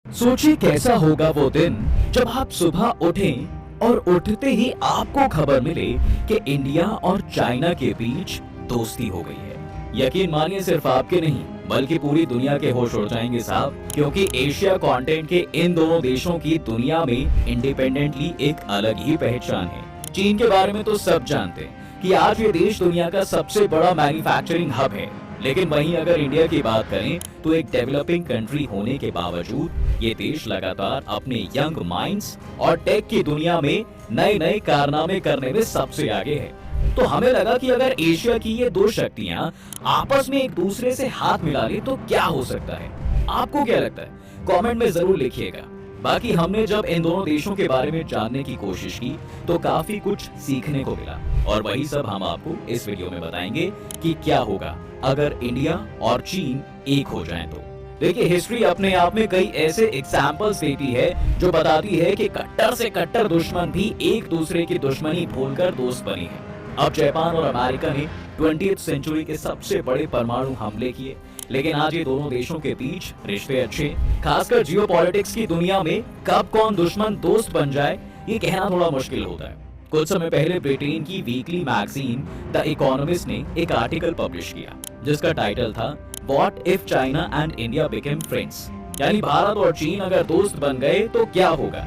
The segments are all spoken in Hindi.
सोचिए कैसा होगा वो दिन जब आप सुबह उठें और उठते ही आपको खबर मिले कि इंडिया और चाइना के बीच दोस्ती हो गई है। यकीन मानिए सिर्फ आपके नहीं बल्कि पूरी दुनिया के होश उड़ जाएंगे साहब, क्योंकि एशिया कॉन्टिनेंट के इन दोनों देशों की दुनिया में इंडिपेंडेंटली एक अलग ही पहचान है। चीन के बारे में तो सब जानते हैं कि आज ये देश दुनिया का सबसे बड़ा मैन्युफैक्चरिंग हब है, लेकिन वहीं अगर इंडिया की बात करें तो एक डेवलपिंग कंट्री होने के बावजूद ये देश लगातार अपने यंग माइंड्स और टेक की दुनिया में नए नए कारनामे करने में सबसे आगे है। तो हमें लगा कि अगर एशिया की ये दो शक्तियां आपस में एक दूसरे से हाथ मिला ले तो क्या हो सकता है। आपको क्या लगता है, कमेंट में जरूर लिखिएगा। बाकी हमने जब इन दोनों देशों के बारे में जानने की कोशिश की तो काफी कुछ सीखने को मिला, और वही सब हम आपको इस वीडियो में बताएंगे कि क्या होगा अगर इंडिया और चीन एक हो जाएं तो। देखिए, हिस्ट्री अपने आप में कई ऐसे एग्जाम्पल्स देती है जो बताती है कि कट्टर से कट्टर दुश्मन भी एक दूसरे की दुश्मनी भूलकर दोस्त बने हैं। अब जापान और अमेरिका ने 20th सेंचुरी के सबसे बड़े परमाणु हमले किए, लेकिन आज ये दोनों देशों के बीच रिश्ते अच्छे, खासकर जियोपॉलिटिक्स की दुनिया में कब कौन दुश्मन दोस्त बन जाए ये कहना थोड़ा मुश्किल होता है। कुछ समय पहले ब्रिटेन की वीकली मैगजीन द इकोनॉमिस्ट ने एक आर्टिकल पब्लिश किया जिसका टाइटल था what if China and India became friends, यानी भारत और चीन अगर दोस्त बन गए तो क्या होगा।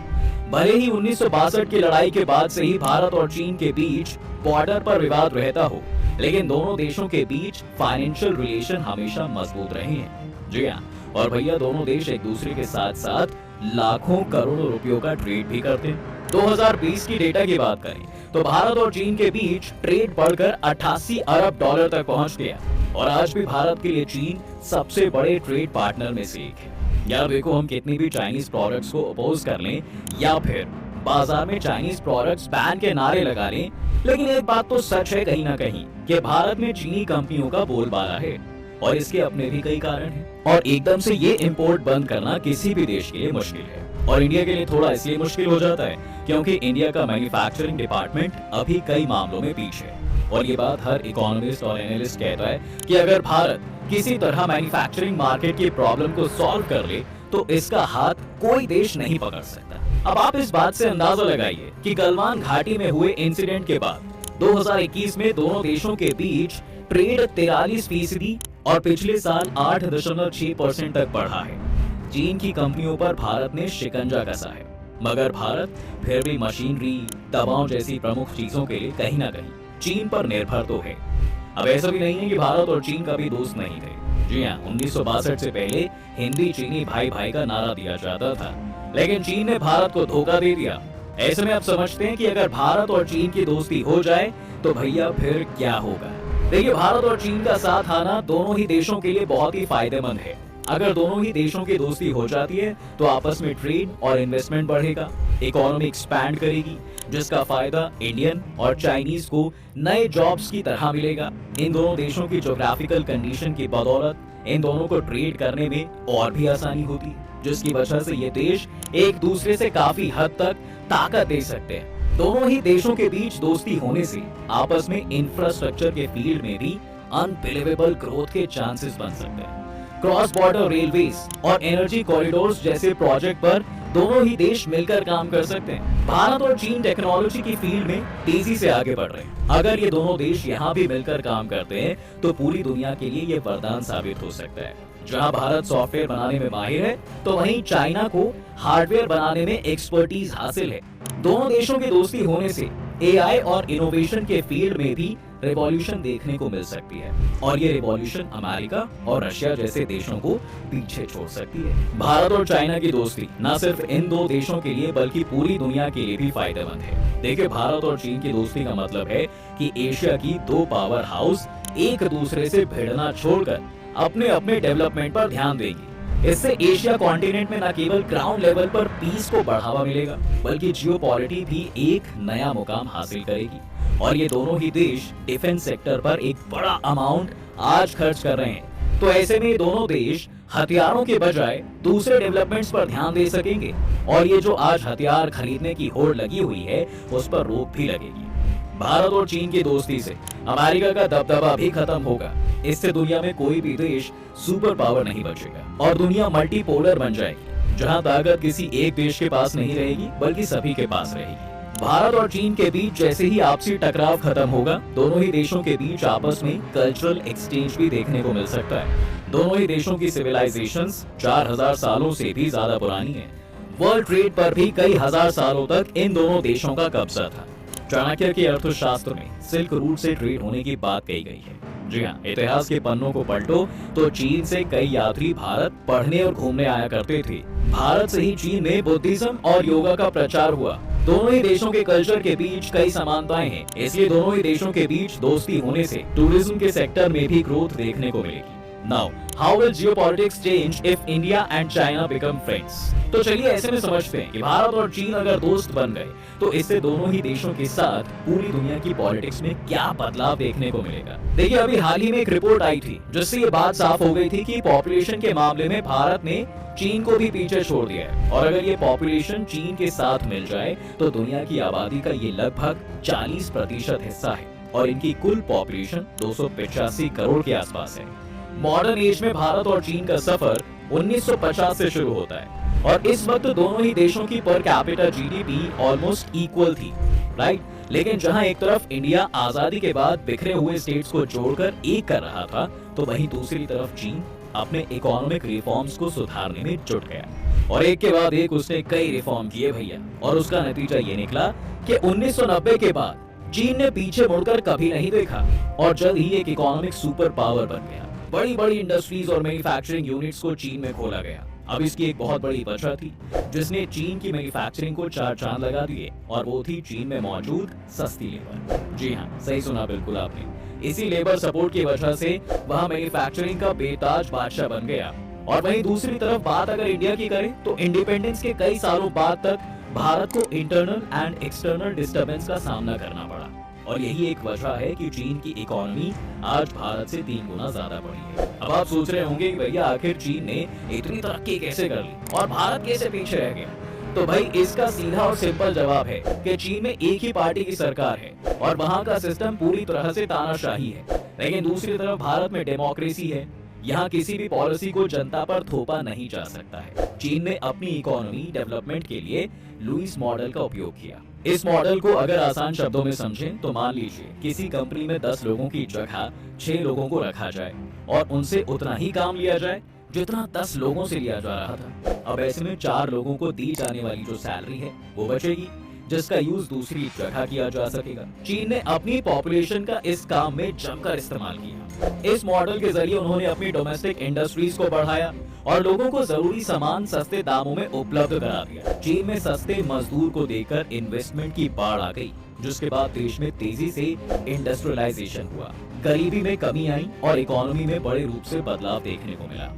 भले ही 1962 की लड़ाई के बाद से ही भारत और चीन के बीच बॉर्डर पर विवाद रहता हो, लेकिन दोनों देशों के बीच फाइनेंशियल रिलेशन हमेशा मजबूत रहे हैं। जी हाँ, और भैया दोनों देश एक दूसरे के साथ साथ लाखों करोड़ों रुपयों का ट्रेड भी करते हैं। 2020 की डेटा की बात करें तो भारत और चीन के बीच ट्रेड बढ़कर 88 अरब डॉलर तक पहुंच गया, और आज भी भारत के लिए चीन सबसे बड़े ट्रेड पार्टनर में से एक है। यार देखो, हम कितनी भी चाइनीज प्रोडक्ट्स को अपोज कर लें या फिर बाजार में चाइनीज प्रोडक्ट्स बैन के नारे लगा लें, लेकिन एक बात तो सच है कहीं ना कहीं कि भारत में चीनी कंपनियों का बोलबाला है, और इसके अपने भी कई कारण हैं। और एकदम से ये इंपोर्ट बंद करना किसी भी देश के लिए मुश्किल है, और इंडिया के लिए थोड़ा इसलिए मुश्किल हो जाता है क्योंकि इंडिया का मैन्युफैक्चरिंग डिपार्टमेंट अभी कई मामलों में पीछे है। और ये बात हर इकोनॉमिस्ट और एनालिस्ट कहता है कि अगर भारत किसी तरह मैन्युफैक्चरिंग मार्केट की प्रॉब्लम को सॉल्व कर ले तो इसका हाथ कोई देश नहीं पकड़ सकता। अब आप इस बात से अंदाजा लगाइए कि गलवान घाटी में हुए इंसिडेंट के बाद 2021 में दोनों देशों के बीच ट्रेड 43% और पिछले साल 8.6% तक बढ़ा है। चीन की कंपनियों पर भारत ने शिकंजा कसा है, मगर भारत फिर भी मशीनरी, दवाओं जैसी प्रमुख चीजों के लिए कहीं ना कहीं चीन पर निर्भर तो है। अब ऐसा भी नहीं है कि भारत और चीन कभी दोस्त नहीं थे। जी हाँ, 1962 से पहले हिंदी चीनी भाई भाई का नारा दिया जाता था, लेकिन चीन ने भारत को धोखा दे दिया। ऐसे में आप समझते हैं कि अगर भारत और चीन की दोस्ती हो जाए तो भैया फिर क्या होगा। देखिए, भारत और चीन का साथ आना दोनों ही देशों के लिए बहुत ही फायदेमंद है। अगर दोनों ही देशों की दोस्ती हो जाती है तो आपस में ट्रेड और इन्वेस्टमेंट बढ़ेगा, इकोनॉमी एक्सपैंड करेगी, जिसका फायदा इंडियन और चाइनीज को नए जॉब्स की तरह मिलेगा। इन दोनों देशों की ज्योग्राफिकल कंडीशन की बदौलत इन दोनों को ट्रेड करने में और भी आसानी होती, जिसकी वजह से ये देश एक दूसरे से काफी हद तक ताकत दे सकते हैं। दोनों ही देशों के बीच दोस्ती होने से आपस में इंफ्रास्ट्रक्चर के फील्ड में भी अनबिलीवेबल ग्रोथ के चांसेस बन सकते हैं। क्रॉस बॉर्डर रेलवेज और एनर्जी कॉरिडोर्स जैसे प्रोजेक्ट पर दोनों ही देश मिलकर काम कर सकते हैं। भारत और चीन टेक्नोलॉजी की फील्ड में तेजी से आगे बढ़ रहे हैं। अगर ये दोनों देश यहाँ भी मिलकर काम करते हैं तो पूरी दुनिया के लिए ये वरदान साबित हो सकता है। जहाँ भारत सॉफ्टवेयर बनाने में माहिर है तो वहीं चाइना को हार्डवेयर बनाने में एक्सपर्टीज हासिल है। दोनों देशों की दोस्ती होने से एआई और इनोवेशन के फील्ड में भी रिवॉल्यूशन देखने को मिल सकती है, और ये रिवॉल्यूशन अमेरिका और रशिया जैसे देशों को पीछे छोड़ सकती है। भारत और चाइना की दोस्ती न सिर्फ इन दो देशों के लिए बल्कि पूरी दुनिया के लिए भी फायदेमंद है। देखिए, भारत और चीन की दोस्ती का मतलब है कि एशिया की दो पावर हाउस एक दूसरे से भिड़ना छोड़कर अपने अपने डेवलपमेंट पर ध्यान देगी। इससे एशिया कॉन्टिनेंट में न केवल ग्राउंड लेवल पर पीस को बढ़ावा मिलेगा बल्कि जियोपॉलिटिक्स भी एक नया मुकाम हासिल करेगी। और ये दोनों ही देश डिफेंस सेक्टर पर एक बड़ा अमाउंट आज खर्च कर रहे हैं, तो ऐसे में दोनों देश हथियारों के बजाय दूसरे डेवलपमेंट्स पर ध्यान दे सकेंगे, और ये जो आज हथियार खरीदने की होड़ लगी हुई है उस पर रोक भी लगेगी। भारत और चीन की दोस्ती से अमेरिका का दबदबा भी खत्म होगा। इससे दुनिया में कोई भी देश सुपर पावर नहीं बचेगा और दुनिया मल्टीपोलर बन जाएगी। जहां ताकत किसी एक देश के पास नहीं रहेगी बल्कि सभी के पास रहेगी। भारत और चीन के बीच जैसे ही आपसी टकराव खत्म होगा, दोनों ही देशों के बीच आपस में कल्चरल एक्सचेंज भी देखने को मिल सकता है। दोनों ही देशों की सिविलाइजेशंस 4000 सालों से भी ज्यादा पुरानी है। वर्ल्ड ट्रेड पर भी कई हजार सालों तक इन दोनों देशों का कब्जा था। चाणक्य के अर्थशास्त्र में सिल्क रूट से ट्रेड होने की बात कही गई है। जी हाँ, इतिहास के पन्नों को पलटो तो चीन से कई यात्री भारत पढ़ने और घूमने आया करते थे। भारत से ही चीन में बुद्धिज्म और योगा का प्रचार हुआ। दोनों ही देशों के कल्चर के बीच कई समानताएं हैं, इसलिए दोनों ही देशों के बीच दोस्ती होने से टूरिज्म के सेक्टर में भी ग्रोथ देखने को मिलेगी। Now, how will geopolitics change if India and China become friends? तो चलिए ऐसे में समझते हैं कि भारत और चीन अगर दोस्त बन गए तो इससे दोनों ही देशों के साथ पूरी दुनिया की पॉलिटिक्स में क्या बदलाव देखने को मिलेगा। देखिए, अभी हाल ही में एक रिपोर्ट आई थी जिससे ये बात साफ हो गई थी कि पॉपुलेशन के मामले में भारत ने चीन को भी पीछे छोड़ दिया है और अगर ये पॉपुलेशन चीन के साथ मिल जाए तो दुनिया की आबादी का ये लगभग 40% हिस्सा है और इनकी कुल पॉपुलेशन 285 करोड़ के आसपास है। मॉडर्न एज में भारत और चीन का सफर 1950 से शुरू होता है और इस वक्त दोनों ही देशों की per capita GDP almost equal थी, राइट। लेकिन जहां एक तरफ इंडिया आजादी के बाद बिखरे हुए स्टेट्स को जोड़कर एक कर रहा था, तो वहीं दूसरी तरफ चीन अपने इकोनॉमिक रिफॉर्म्स को सुधारने में जुट गया और एक के बाद एक उसने कई रिफॉर्म किए भैया। और उसका नतीजा ये निकला कि 1990 के बाद चीन ने पीछे मुड़कर कभी नहीं देखा और जल्द ही एक इकोनॉमिक सुपर पावर बन गया। बड़ी बड़ी इंडस्ट्रीज और मैन्युफैक्चरिंग यूनिट्स को चीन में खोला गया। अब इसकी एक बहुत बड़ी वजह थी जिसने चीन की मैन्युफैक्चरिंग को 4 चांद लगा दिए और वो थी चीन में मौजूद सस्ती लेबर। जी हाँ, सही सुना बिल्कुल आपने। इसी लेबर सपोर्ट की वजह से वहाँ मैन्युफैक्चरिंग का बेताज बादशाह बन गया। और वहीं दूसरी तरफ बात अगर इंडिया की करें तो इंडिपेंडेंस के कई सालों बाद तक भारत को इंटरनल एंड एक्सटर्नल डिस्टर्बेंस का सामना करना पड़ा और यही एक वजह है कि चीन की इकोनॉमी आज भारत से 3 गुना ज्यादा बढ़ी है। अब आप सोच रहे होंगे कि भैया आखिर चीन ने इतनी तरक्की कैसे कर ली और भारत कैसे पीछे रह गया। तो भाई इसका सीधा और सिंपल जवाब है कि चीन में एक ही पार्टी की सरकार है और वहाँ का सिस्टम पूरी तरह से तानाशाही है, लेकिन दूसरी तरफ भारत में डेमोक्रेसी है। यहाँ किसी भी पॉलिसी को जनता पर थोपा नहीं जा सकता है। चीन ने अपनी इकोनॉमी डेवलपमेंट के लिए लुईस मॉडल का उपयोग किया। इस मॉडल को अगर आसान शब्दों में समझें तो मान लीजिए किसी कंपनी में 10 लोगों की जगह 6 लोगों को रखा जाए और उनसे उतना ही काम लिया जाए जितना 10 लोगों से लिया जा रहा था। अब ऐसे में 4 लोगों को दी जाने वाली जो सैलरी है वो बचेगी, जिसका यूज दूसरी जगह किया जा सकेगा। चीन ने अपनी पॉपुलेशन का इस काम में जमकर इस्तेमाल किया। इस मॉडल के जरिए उन्होंने अपनी डोमेस्टिक इंडस्ट्रीज को बढ़ाया और लोगों को जरूरी सामान सस्ते दामों में उपलब्ध करा दिया। चीन में सस्ते मजदूर को देकर इन्वेस्टमेंट की बाढ़ आ गई, जिसके बाद देश में तेजी से इंडस्ट्रियलाइजेशन हुआ, गरीबी में कमी आई और इकोनॉमी में बड़े रूप से बदलाव देखने को मिला।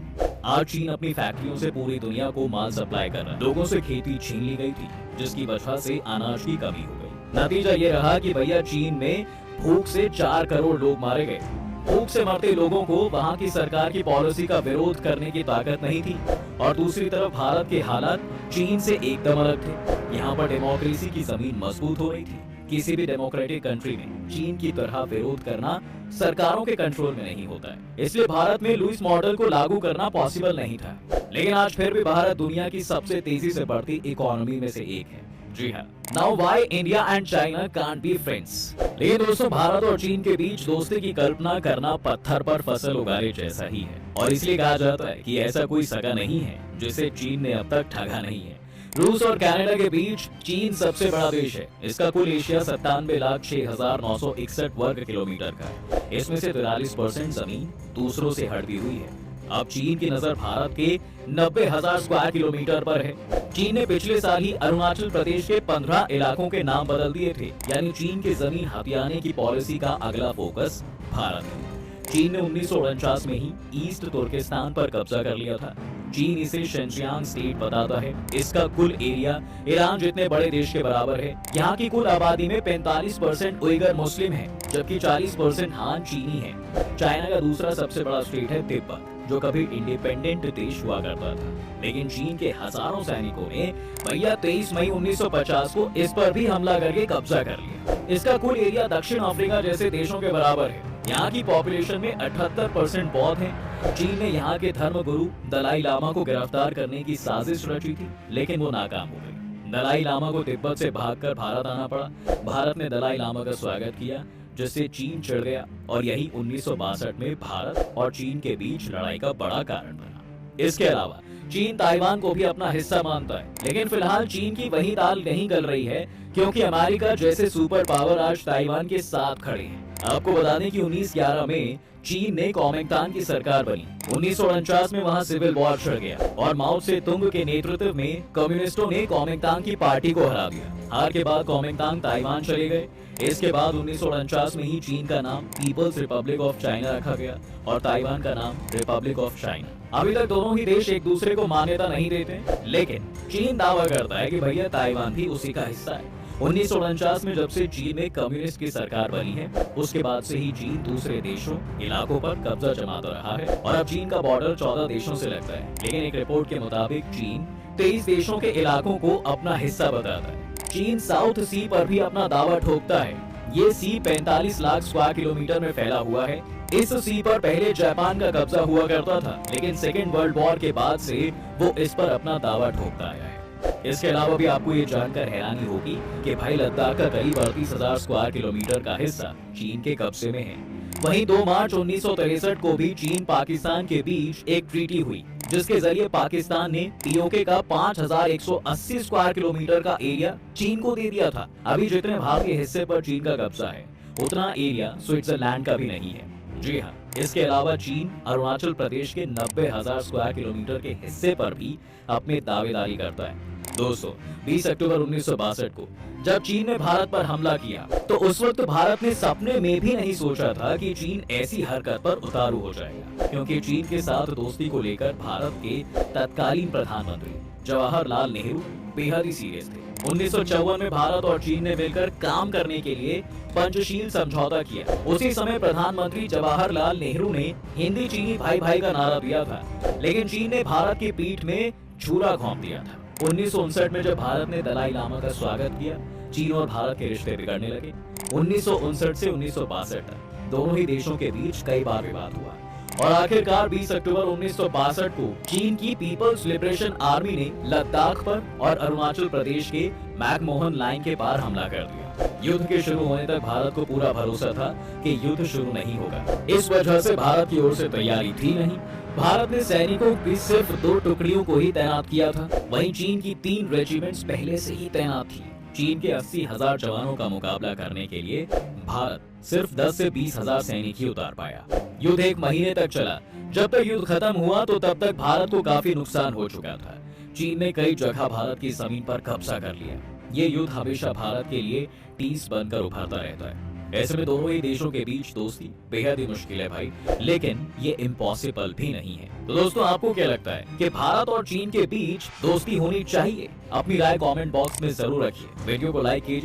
आज चीन अपनी फैक्ट्रियों से पूरी दुनिया को माल सप्लाई कर रहा है। लोगों से खेती छीन ली गई थी, जिसकी वजह से अनाज की कमी हो गई। नतीजा ये रहा कि भैया चीन में भूख से 4 करोड़ लोग मारे गए। भूख से मरते लोगों को वहाँ की सरकार की पॉलिसी का विरोध करने की ताकत नहीं थी और दूसरी तरफ भारत के हालात चीन से एकदम अलग थे। यहाँ पर डेमोक्रेसी की जमीन मजबूत हो रही थी। किसी भी डेमोक्रेटिक कंट्री में चीन की तरह विरोध करना सरकारों के कंट्रोल में नहीं होता है, इसलिए भारत में लुईस मॉडल को लागू करना पॉसिबल नहीं था। लेकिन आज फिर भी भारत दुनिया की सबसे तेजी से बढ़ती इकोनॉमी में से एक है। जी हाँ, now why India and China can't be friends. लेकिन दोस्तों, भारत और चीन के बीच दोस्ती की कल्पना करना पत्थर पर फसल उगाने जैसा ही है और इसलिए कहा जाता है कि ऐसा कोई सगा नहीं है जिसे चीन ने अब तक ठगा नहीं है। रूस और कनाडा के बीच चीन सबसे बड़ा देश है। इसका कुल एशिया 97,06,961 वर्ग किलोमीटर का है। इसमें से 43% जमीन दूसरों से हटती हुई है। अब चीन की नजर भारत के 90,000 स्क्वायर किलोमीटर पर है। चीन ने पिछले साल ही अरुणाचल प्रदेश के 15 इलाकों के नाम बदल दिए थे, यानी चीन की जमीन हथियाने की पॉलिसी का अगला फोकस भारत है। चीन ने 1949 में ही ईस्ट तुर्किस्तान पर कब्जा कर लिया था। चीन इसे शिनजियांग स्टेट बताता है। इसका कुल एरिया ईरान जितने बड़े देश के बराबर है। यहाँ की कुल आबादी में 45% उइगर मुस्लिम है, जबकि 40% हान चीनी है। चाइना का दूसरा सबसे बड़ा स्टेट है तिब्बत, जो कभी इंडिपेंडेंट देश हुआ करता था, लेकिन चीन के हजारों सैनिकों ने भैया 23 मई 1950 को इस पर भी हमला करके कब्जा कर लिया। इसका कुल एरिया दक्षिण अफ्रीका जैसे देशों के बराबर है। यहाँ की पॉपुलेशन में 78% बौद्ध हैं, चीन ने यहाँ के धर्मगुरु दलाई लामा को गिरफ्तार करने की साजिश रची थी, लेकिन वो नाकाम हो गई। दलाई लामा को तिब्बत से भागकर भारत आना पड़ा। भारत ने दलाई लामा का स्वागत किया, जिससे चीन चिढ़ गया और यही 1962 में भारत और चीन के बीच लड़ाई का बड़ा कारण बना। इसके अलावा चीन ताइवान को भी अपना हिस्सा मानता है, लेकिन फिलहाल चीन की वही दाल नहीं गल रही है, क्योंकि अमेरिका जैसे सुपर पावर आज ताइवान के साथ खड़े हैं। आपको बता दें कि 1911 में चीन ने कॉमिंगतान की सरकार बनी। 1949 में वहां सिविल वॉर छिड़ गया और माओ से तुंग के नेतृत्व में कम्युनिस्टों ने कॉमिंगतान की पार्टी को हरा दिया। हार के बाद कॉमिंगतान ताइवान चले गए। इसके बाद 1949 में ही चीन का नाम पीपल्स रिपब्लिक ऑफ चाइना रखा गया और ताइवान का नाम रिपब्लिक ऑफ चाइना। अभी तक दोनों ही देश एक दूसरे को मान्यता नहीं देते, लेकिन चीन दावा करता है कि भैया ताइवान भी उसी का हिस्सा है। 1949 में जब से चीन में कम्युनिस्ट की सरकार बनी है, उसके बाद से ही चीन दूसरे देशों इलाकों पर कब्जा जमाता रहा है और अब चीन का बॉर्डर 14 देशों से लगता है। लेकिन एक रिपोर्ट के मुताबिक चीन 23 देशों के इलाकों को अपना हिस्सा बताता है। चीन साउथ सी पर भी अपना दावा ठोकता है। ये सी 45 लाख स्क्वायर किलोमीटर में फैला हुआ है। इस सी पर पहले जापान का कब्जा हुआ करता था, लेकिन सेकेंड वर्ल्ड वॉर के बाद से वो इस पर अपना दावा ठोकता आया है। इसके अलावा भी आपको ये जानकर हैरानी होगी कि भाई लद्दाख का करीब 38,000 स्क्वायर किलोमीटर का हिस्सा चीन के कब्जे में है। वहीं 2 मार्च 1963 को भी चीन पाकिस्तान के बीच एक ट्रीटी हुई, जिसके जरिए पाकिस्तान ने पीओके का 5,180 स्क्वायर किलोमीटर का एरिया चीन को दे दिया था। अभी जितने भाग के हिस्से पर चीन का कब्जा है, उतना एरिया स्विट्जरलैंड का भी नहीं है। जी हाँ, इसके अलावा चीन अरुणाचल प्रदेश के 90,000 स्क्वायर किलोमीटर के हिस्से पर भी अपनी दावेदारी करता है। दोस्तों, 20 अक्टूबर 1962 को जब चीन ने भारत पर हमला किया, तो उस वक्त भारत ने सपने में भी नहीं सोचा था कि चीन ऐसी हरकत पर उतारू हो जाएगा, क्योंकि चीन के साथ दोस्ती को लेकर भारत के तत्कालीन प्रधानमंत्री जवाहरलाल नेहरू बेहद ही सीरियस थे। 1954 में भारत और चीन ने मिलकर काम करने के लिए पंचशील समझौता किया। उसी समय प्रधानमंत्री जवाहरलाल नेहरू ने हिंदी चीनी भाई भाई का नारा दिया था, लेकिन चीन ने भारत की पीठ में छुरा घोंप दिया था। 1959 में जब भारत ने दलाई लामा का स्वागत किया, चीन और भारत के रिश्ते बिगड़ने लगे। 1959 से 1962 तक दोनों ही देशों के बीच कई बार विवाद हुआ और आखिरकार 20 अक्टूबर 1962 को चीन की पीपल्स लिबरेशन आर्मी ने लद्दाख पर और अरुणाचल प्रदेश के मैकमोहन लाइन के पार हमला कर दिया। युद्ध के शुरू होने तक भारत को पूरा भरोसा था कि युद्ध शुरू नहीं होगा। इस वजह से भारत की ओर से तैयारी थी नहीं। भारत ने सैनिकों की सिर्फ 2 टुकड़ियों को ही तैनात किया था, वहीं चीन की 3 रेजिमेंट्स पहले से ही तैनात थी। चीन के 80,000 जवानों का मुकाबला करने के लिए भारत सिर्फ 10 से 20,000 सैनिक ही उतार पाया। युद्ध 1 महीने तक चला। जब तक युद्ध खत्म हुआ तो तब तक भारत को काफी नुकसान हो चुका था। चीन ने कई जगह भारत की जमीन पर कब्जा कर लिया। ये युद्ध हमेशा भारत के लिए टीस बनकर उभरता रहता है। ऐसे में दोनों ही देशों के बीच दोस्ती बेहद ही मुश्किल है भाई, लेकिन ये इम्पॉसिबल भी नहीं है। तो दोस्तों, आपको क्या लगता है कि भारत और चीन के बीच दोस्ती होनी चाहिए? अपनी राय कमेंट बॉक्स में जरूर रखिए। वीडियो को लाइक कीजिए।